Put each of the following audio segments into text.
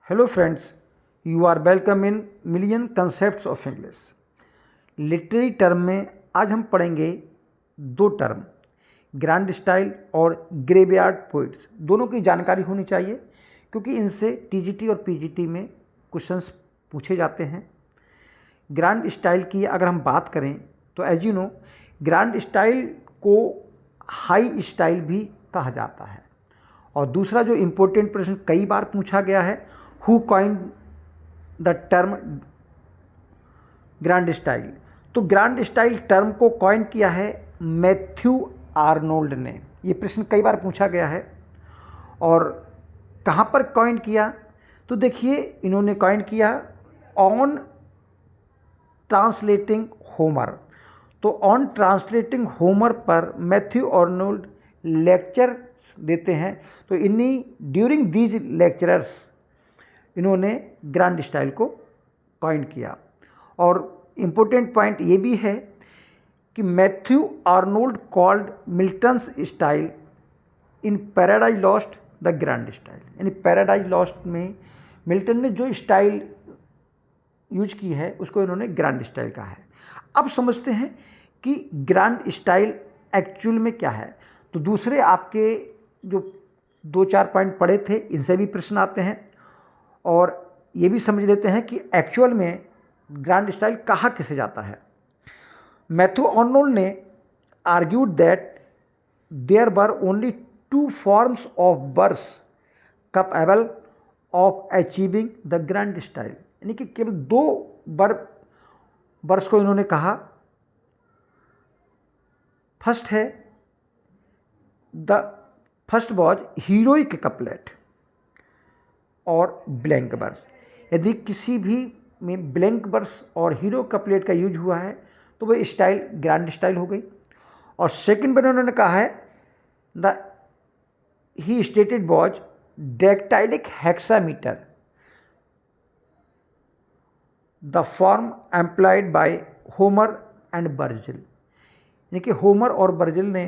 Hello friends, you are welcome in Million Concepts of English. Literary term में आज हम पढ़ेंगे दो टर्म, ग्रैंड स्टाइल और ग्रेवयार्ड पोइट्स। दोनों की जानकारी होनी चाहिए क्योंकि इनसे टीजीटी और पीजीटी में क्वेश्चंस पूछे जाते हैं। ग्रैंड स्टाइल की अगर हम बात करें तो as you know grand style को हाई स्टाइल भी कहा जाता है। और दूसरा जो इम्पोर्टेंट प्रश्न कई बार पूछा गया है, who coined the term grand style. तो ग्रैंड स्टाइल टर्म को कॉइन किया है मैथ्यू आर्नोल्ड ने। ये प्रश्न कई बार पूछा गया है। और कहाँ पर कॉइन किया, तो देखिए इन्होंने कॉइन किया ऑन ट्रांसलेटिंग होमर। तो ऑन ट्रांसलेटिंग होमर पर मैथ्यू आर्नोल्ड लेक्चर देते हैं। तो इन्हीं ड्यूरिंग दीज लेक्चरर्स इन्होंने ग्रैंड स्टाइल को कॉइन किया। और इम्पोर्टेंट पॉइंट ये भी है कि Matthew Arnold called Milton's style in paradise lost the grand style. यानी पैराडाइज लॉस्ट में मिल्टन ने जो स्टाइल यूज की है उसको इन्होंने ग्रैंड स्टाइल कहा है। अब समझते हैं कि ग्रैंड स्टाइल एक्चुअल में क्या है। तो दूसरे आपके जो दो चार पॉइंट पढ़े थे इनसे भी प्रश्न आते हैं और ये भी समझ लेते हैं कि एक्चुअल में ग्रैंड स्टाइल कहा किसे जाता है। मैथ्यू आर्नोल्ड ने argued that there were only two forms of verse capable of achieving the grand style. यानी कि केवल दो वर्स को इन्होंने कहा। फर्स्ट है the first was heroic couplet और ब्लैंक वर्स। यदि किसी भी में ब्लैंक वर्स और हीरो कपलेट का यूज हुआ है तो वह स्टाइल ग्रैंड स्टाइल हो गई। और सेकंड पर उन्होंने कहा है the he stated was dactylic hexameter the form employed by Homer and Virgil. यानी कि होमर और वर्जिल ने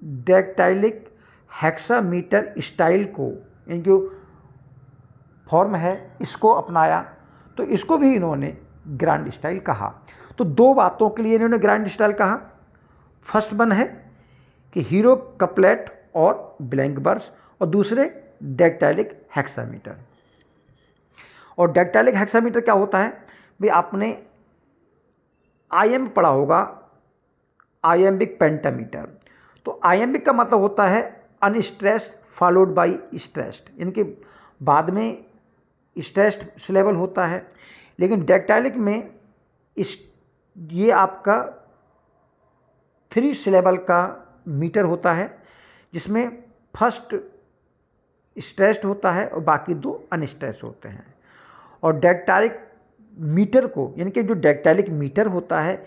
डेक्टाइलिक हेक्सामीटर स्टाइल को, यानी जो फॉर्म है इसको अपनाया, तो इसको भी इन्होंने ग्रैंड स्टाइल कहा। तो दो बातों के लिए इन्होंने ग्रैंड स्टाइल कहा। फर्स्ट वन है कि हीरो कपलेट और ब्लैंक वर्स, और दूसरे डेक्टाइलिक हेक्सामीटर। और डेक्टाइलिक हेक्सामीटर क्या होता है भाई, आपने आईएम पढ़ा होगा, आइएम्बिक पेंटामीटर। तो आइएम्बिक का मतलब होता है अनस्ट्रेस्ड फॉलोड बाय स्ट्रेस्ड, यानी कि बाद में स्ट्रेस्ड सिलेबल होता है। लेकिन डेक्टाइलिक में ये आपका 3 सिलेबल का मीटर होता है जिसमें फर्स्ट स्ट्रेस्ड होता है और बाकी 2 अनस्ट्रेस्ड होते हैं। और डेक्टाइलिक मीटर को, यानी कि जो डेक्टाइलिक मीटर होता है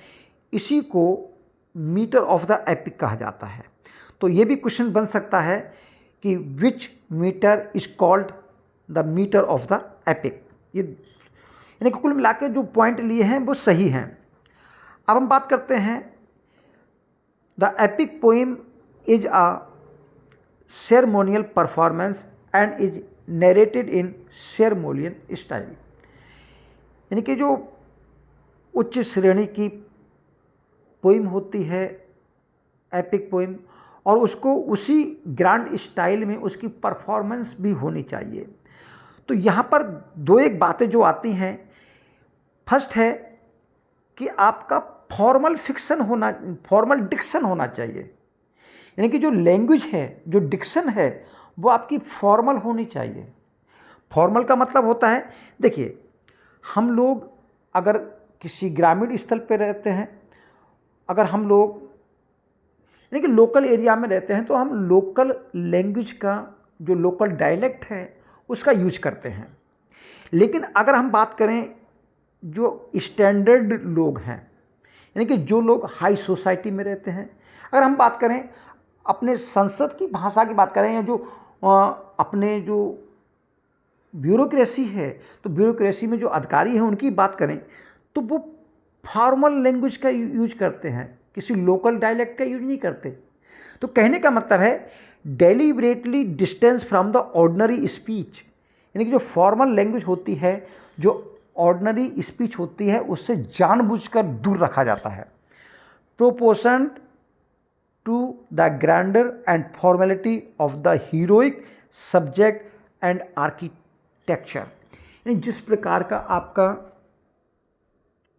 इसी को मीटर ऑफ द एपिक कहा जाता है। तो ये भी क्वेश्चन बन सकता है कि which metre is called the metre of the epic. ये यानी कि कुल मिला के जो पॉइंट लिए हैं वो सही हैं। अब हम बात करते हैं the epic poem is a ceremonial performance and is narrated in ceremonial style. यानी कि जो उच्च श्रेणी की पोइम होती है एपिक पोइम, और उसको उसी ग्रैंड स्टाइल में उसकी परफॉर्मेंस भी होनी चाहिए। तो यहाँ पर दो एक बातें जो आती हैं, फर्स्ट है कि आपका फॉर्मल डिक्शन होना चाहिए। यानी कि जो लैंग्वेज है, जो डिक्शन है, वो आपकी फॉर्मल होनी चाहिए। फॉर्मल का मतलब होता है, देखिए हम लोग अगर किसी ग्रामीण स्थल पर रहते हैं, अगर हम लोग यानी कि लोकल एरिया में रहते हैं तो हम लोकल लैंग्वेज का, जो लोकल डायलेक्ट है उसका यूज करते हैं। लेकिन अगर हम बात करें जो स्टैंडर्ड लोग हैं, यानी कि जो लोग हाई सोसाइटी में रहते हैं, अगर हम बात करें अपने संसद की भाषा की बात करें, या जो अपने जो ब्यूरोक्रेसी है, तो ब्यूरोक्रेसी में जो अधिकारी हैं उनकी बात करें तो वो फॉर्मल लैंग्वेज का यूज करते हैं, किसी लोकल डायलेक्ट का यूज नहीं करते। तो कहने का मतलब है deliberately distance from the ordinary speech, यानी कि जो फॉर्मल लैंग्वेज होती है, जो ऑर्डिनरी स्पीच होती है, उससे जानबूझकर दूर रखा जाता है। Proportion to the grandeur and formality of the heroic subject and architecture, यानी जिस प्रकार का आपका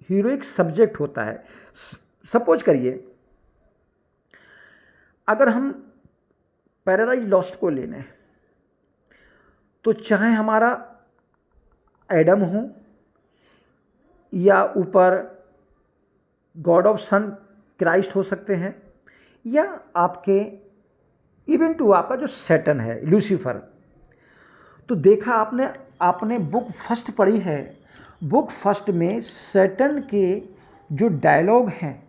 हीरोइक सब्जेक्ट होता है। सपोज करिए अगर हम पैराडाइज लॉस्ट को ले लें, तो चाहे हमारा एडम हो या ऊपर गॉड ऑफ सन क्राइस्ट हो सकते हैं, या आपके इवन टू आपका जो सैटर्न है लूसीफर। तो देखा आपने बुक फर्स्ट पढ़ी है, बुक फर्स्ट में सैटर्न के जो डायलॉग हैं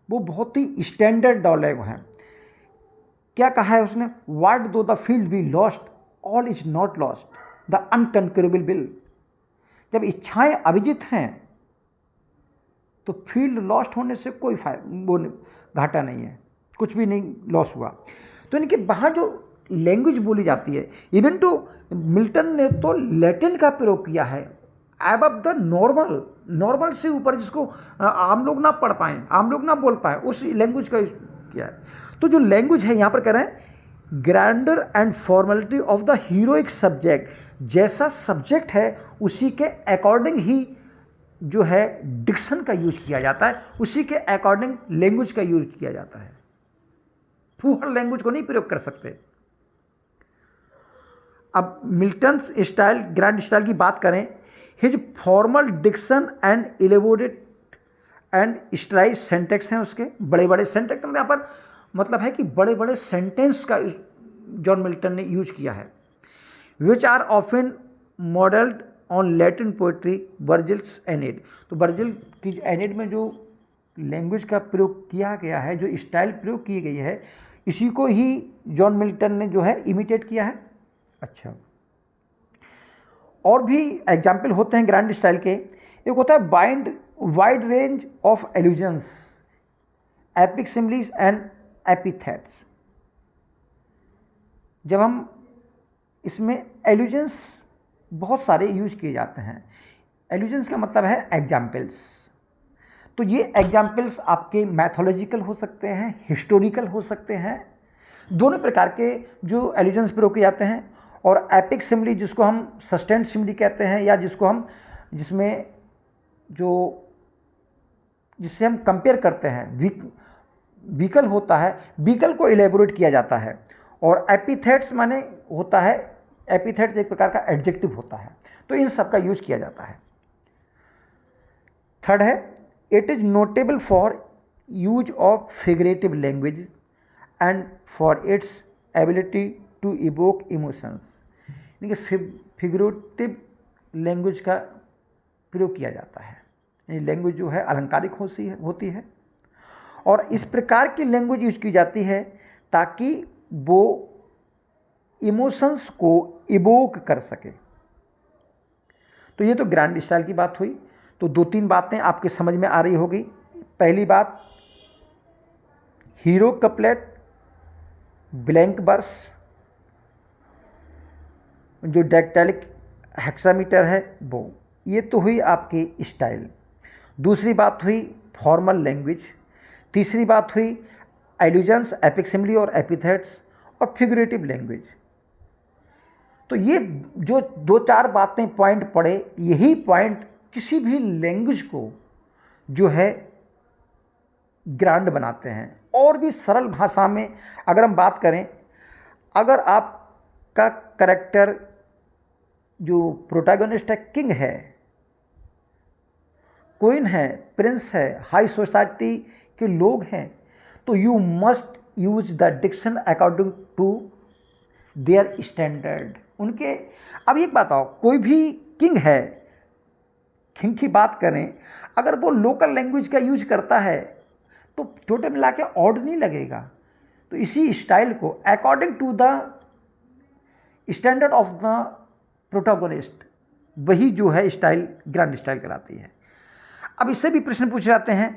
वो बहुत ही स्टैंडर्ड डायलॉग हैं। क्या कहा है उसने? What though the field be lost all is not lost, the unconquerable will. जब इच्छाएं अविजित हैं तो फील्ड लॉस्ट होने से कोई घाटा नहीं है, कुछ भी नहीं लॉस हुआ। तो यानी कि वहाँ जो लैंग्वेज बोली जाती है, इवन तो मिल्टन ने तो लैटिन का प्रयोग किया है, एबव द नॉर्मल से ऊपर, जिसको आम लोग ना पढ़ पाएँ, आम लोग ना बोल पाएँ, उस लैंग्वेज का किया है। तो जो लैंग्वेज है यहाँ पर कह रहे हैं grandeur and formality of the heroic subject, जैसा सब्जेक्ट है उसी के अकॉर्डिंग ही जो है डिक्शन का यूज किया जाता है, उसी के अकॉर्डिंग लैंग्वेज का यूज किया जाता है। फूहड़ लैंग्वेज को नहीं प्रयोग कर सकते। अब मिल्टन स्टाइल, ग्रैंड स्टाइल की बात करें, his formal diction and elaborate and straight syntax हैं उसके, बड़े बड़े सेंटेक्स, यहाँ पर मतलब है कि बड़े बड़े सेंटेंस का जॉन मिल्टन ने यूज किया है। Which are often modelled on Latin poetry Virgil's Aeneid. तो वर्जिल की एनेड में जो लैंग्वेज का प्रयोग किया गया है, जो स्टाइल प्रयोग की गई है, इसी को ही जॉन मिल्टन ने जो है इमिटेट किया है। अच्छा, और भी एग्जाम्पल होते हैं ग्रैंड स्टाइल के। एक होता है wide range of illusions, epic similes and epithets. जब हम इसमें एल्यूजन्स बहुत सारे यूज किए जाते हैं। एल्यूजन्स का मतलब है एग्जाम्पल्स। तो ये एग्जाम्पल्स आपके मैथोलॉजिकल हो सकते हैं, हिस्टोरिकल हो सकते हैं, दोनों प्रकार के जो एल्यूजन्स प्रयोग किए जाते हैं। और एपिक सिमिली, जिसको हम सस्टेंड सिमिली कहते हैं, या जिससे हम कंपेयर करते हैं, विकल होता है, विकल को इलेबोरेट किया जाता है। और एपिथेट्स माने होता है, एपिथेट्स एक प्रकार का एडजेक्टिव होता है। तो इन सब का यूज किया जाता है। थर्ड है, it is notable for use of figurative language and for its ability to evoke emotions. यानी कि फिगरेटिव लैंग्वेज का प्रयोग किया जाता है, यानी लैंग्वेज जो है अलंकारिक होती है और इस प्रकार की लैंग्वेज यूज की जाती है ताकि वो इमोशंस को इवोक कर सके। तो ये तो ग्रैंड स्टाइल की बात हुई। तो दो तीन बातें आपके समझ में आ रही होगी। पहली बात, हीरो कपलेट, ब्लैंक वर्स, जो डेक्टालिक हेक्सामीटर है वो, ये तो हुई आपकी स्टाइल। दूसरी बात हुई फॉर्मल लैंग्वेज। तीसरी बात हुई एल्यूजन्स, एपिक सिमिली और एपिथेट्स, और फिगरेटिव लैंग्वेज। तो ये जो दो चार बातें पॉइंट पड़े, यही पॉइंट किसी भी लैंग्वेज को जो है ग्रैंड बनाते हैं। और भी सरल भाषा में अगर हम बात करें, अगर आपका कैरेक्टर जो प्रोटैगनिस्ट है, किंग है, क्वीन है, प्रिंस है, हाई सोसाइटी के लोग हैं, तो you must use the diction according to their standard उनके। अब एक बात आओ, कोई भी किंग है, किंग की बात करें, अगर वो लोकल लैंग्वेज का यूज करता है तो टोटल मिला के ऑड नहीं लगेगा। तो इसी स्टाइल को according to the standard of the protagonist, वही जो है स्टाइल ग्रैंड स्टाइल कहलाती है। अब इससे भी प्रश्न पूछे जाते हैं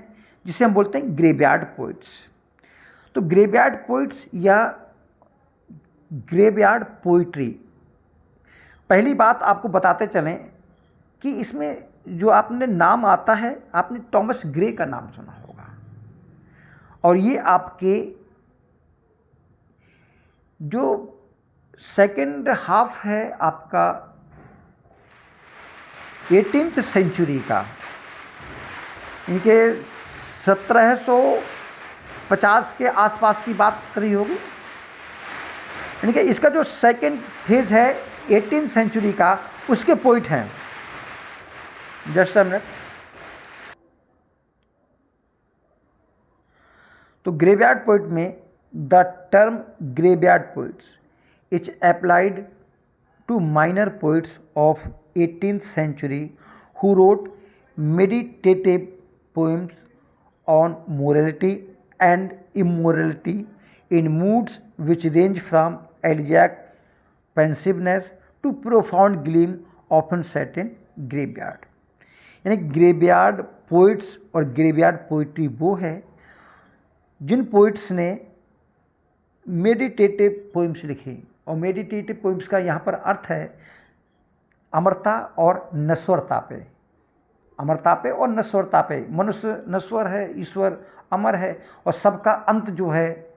जिसे हम बोलते हैं ग्रेवयार्ड पोइट्स। तो ग्रेवयार्ड पोइट्स या ग्रेवयार्ड पोइट्री पहली बात आपको बताते चलें कि इसमें जो आपने नाम आता है, आपने टॉमस ग्रे का नाम सुना होगा, और ये आपके जो सेकेंड हाफ है आपका 18th सेंचुरी का, इनके 1750 के आसपास की बात करी होगी। यानी कि इसका जो सेकेंड फेज है 18th सेंचुरी का, उसके पोइट हैं। Just a minute. तो ग्रेवयार्ड पोइट में the term graveyard poets is applied to minor poets of 18th century who wrote meditative poems on morality and immorality in moods which range from elegiac pensiveness to profound gleam often set in graveyard। यानी graveyard poets और graveyard poetry वो है जिन poets ने meditative poems लिखी, और meditative poems का यहाँ पर अर्थ है अमरता और नश्वरता पे, अमरता पे और नश्वरता पे। मनुष्य नश्वर है, ईश्वर अमर है, और सबका अंत जो है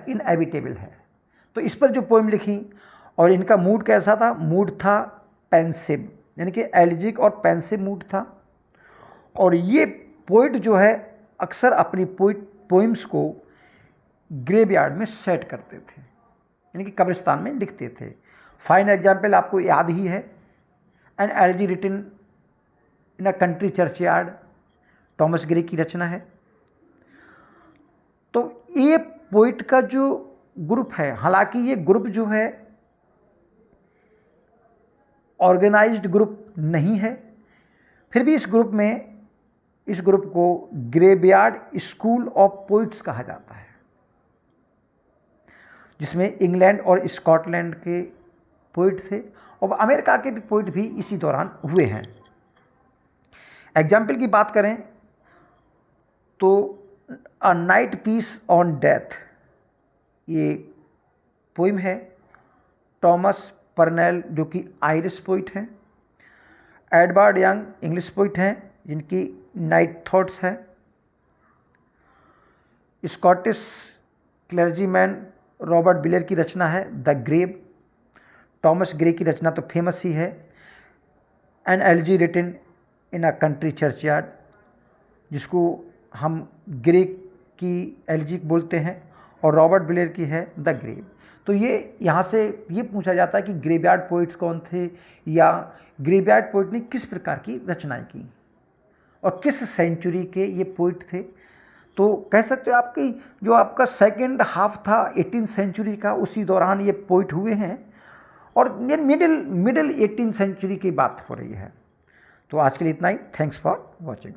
इनएविटेबल है। तो इस पर जो पोइम लिखी, और इनका मूड कैसा था? मूड था पेंसिव, यानी कि एल्जिक और पेंसिव मूड था। और ये पोइट जो है अक्सर अपनी पोइम्स को ग्रेवयार्ड में सेट करते थे, यानी कि कब्रिस्तान में लिखते थे। फाइन एग्जाम्पल आपको याद ही है, an elegy written in a country churchyard, Thomas Gray की रचना है। तो ये पोइट का जो ग्रुप है, हालांकि ये ग्रुप जो है ऑर्गेनाइज्ड ग्रुप नहीं है, फिर भी इस ग्रुप को ग्रेवयार्ड स्कूल ऑफ पोइट्स कहा जाता है, जिसमें इंग्लैंड और स्कॉटलैंड के पोइट थे, और अमेरिका के भी पोइट भी इसी दौरान हुए हैं। एग्जाम्पल की बात करें तो a night piece on death, ये पोइम है टॉमस परनेल जो कि आयरिश पोइट हैं। एडवर्ड यंग इंग्लिश पोइट हैं जिनकी नाइट थॉट्स है। स्कॉटिश क्लर्जीमैन रॉबर्ट बिलेर की रचना है द ग्रेव। टॉमस ग्रे की रचना तो फेमस ही है, an elegy written in a country churchyard, जिसको हम ग्रे की एलजी बोलते हैं, और रॉबर्ट बिलेर की है द ग्रेव। तो ये यहाँ से ये पूछा जाता है कि ग्रेवयार्ड पोइट्स कौन थे, या ग्रेवयार्ड पोइट ने किस प्रकार की रचनाएं की और किस सेंचुरी के ये पोइट थे। तो कह सकते हो आपकी जो आपका सेकेंड हाफ था 18th सेंचुरी का, उसी दौरान ये पोइट हुए हैं, और मिडिल 18th सेंचुरी की बात हो रही है। तो आज के लिए इतना ही। Thanks for watching.